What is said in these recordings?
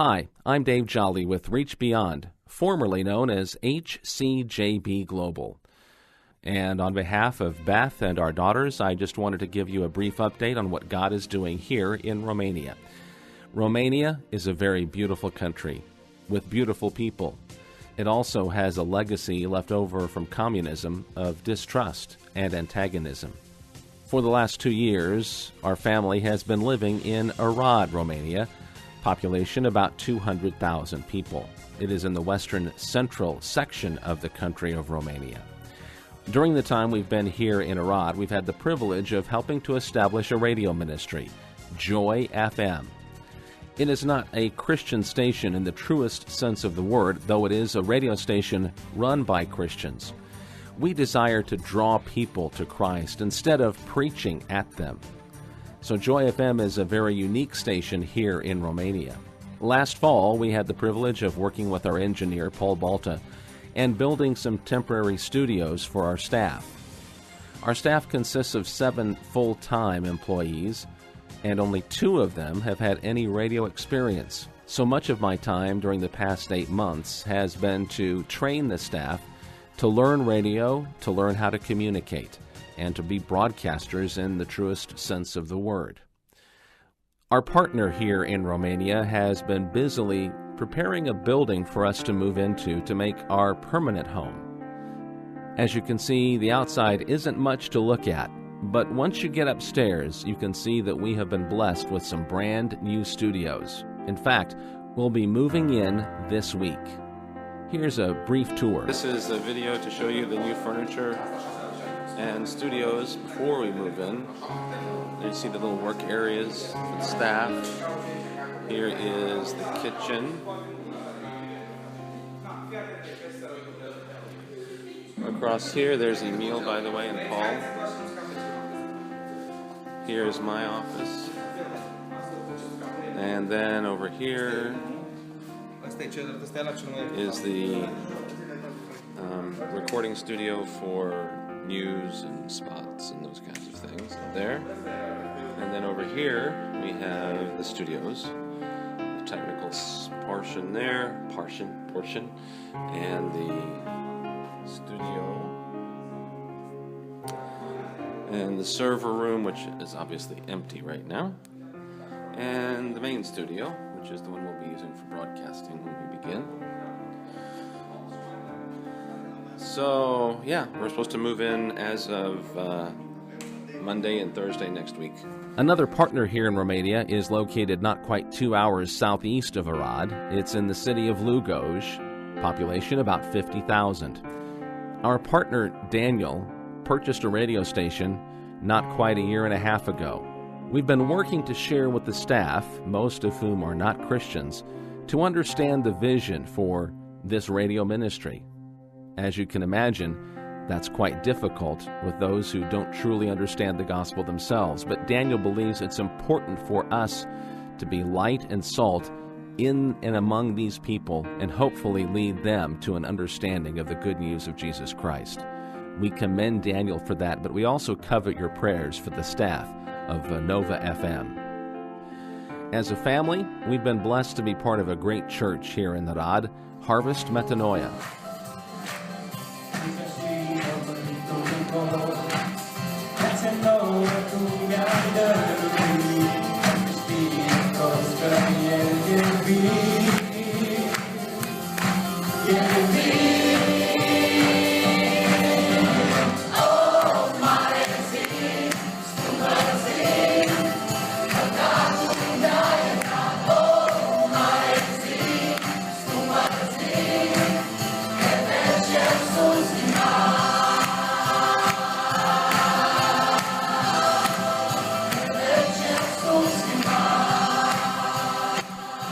Hi, I'm Dave Jolly with Reach Beyond, formerly known as HCJB Global. And on behalf of Beth and our daughters, I just wanted to give you a brief update on what God is doing here in Romania. Romania is a very beautiful country with beautiful people. It also has a legacy left over from communism of distrust and antagonism. For the last 2 years, our family has been living in Arad, Romania, population about 200,000 people. It is in the western central section of the country of Romania. During the time we've been here in Arad, we've had the privilege of helping to establish a radio ministry, Joy FM. It is not a Christian station in the truest sense of the word, though it is a radio station run by Christians. We desire to draw people to Christ instead of preaching at them. So Joy FM is a very unique station here in Romania. Last fall, we had the privilege of working with our engineer, Paul Balta, and building some temporary studios for our staff. Our staff consists of 7 full-time employees, and only 2 of them have had any radio experience. So much of my time during the past 8 months has been to train the staff to learn radio, to learn how to communicate, and to be broadcasters in the truest sense of the word. Our partner here in Romania has been busily preparing a building for us to move into to make our permanent home. As you can see, the outside isn't much to look at, but once you get upstairs, you can see that we have been blessed with some brand new studios. In fact, we'll be moving in this week. Here's a brief tour. This is a video to show you the new furniture and studios before we move in. There you see the little work areas with staff. Here is the kitchen. Across here, there's Emil, by the way, and Paul. Here's my office. And then over here is the recording studio for news and spots and those kinds of things there. And then over here we have the studios, the technical portion there, and the studio, and the server room, which is obviously empty right now, and the main studio, which is the one we'll be using for broadcasting when we begin. So, yeah, we're supposed to move in as of Monday and Thursday next week. Another partner here in Romania is located not quite 2 hours southeast of Arad. It's in the city of Lugoj, population about 50,000. Our partner, Daniel, purchased a radio station not quite a year and a half ago. We've been working to share with the staff, most of whom are not Christians, to understand the vision for this radio ministry. As you can imagine, that's quite difficult with those who don't truly understand the gospel themselves. But Daniel believes it's important for us to be light and salt in and among these people and hopefully lead them to an understanding of the good news of Jesus Christ. We commend Daniel for that, but we also covet your prayers for the staff of Nova FM. As a family, we've been blessed to be part of a great church here in Arad, Harvest Metanoia.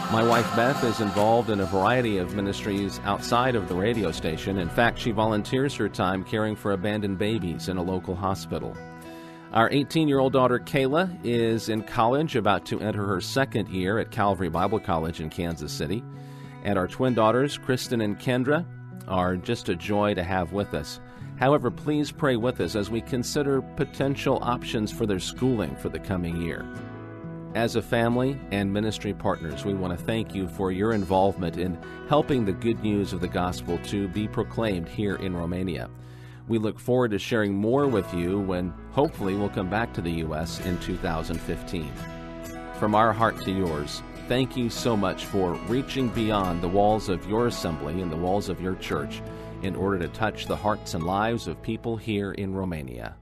My wife Beth is involved in a variety of ministries outside of the radio station. In fact, she volunteers her time caring for abandoned babies in a local hospital. Our 18-year-old daughter Kayla is in college, about to enter her second year at Calvary Bible College in Kansas City. And our twin daughters, Kristen and Kendra, are just a joy to have with us. However, please pray with us as we consider potential options for their schooling for the coming year. As a family and ministry partners, we want to thank you for your involvement in helping the good news of the gospel to be proclaimed here in Romania. We look forward to sharing more with you when hopefully we'll come back to the U.S. in 2015. From our heart to yours, thank you so much for reaching beyond the walls of your assembly and the walls of your church in order to touch the hearts and lives of people here in Romania.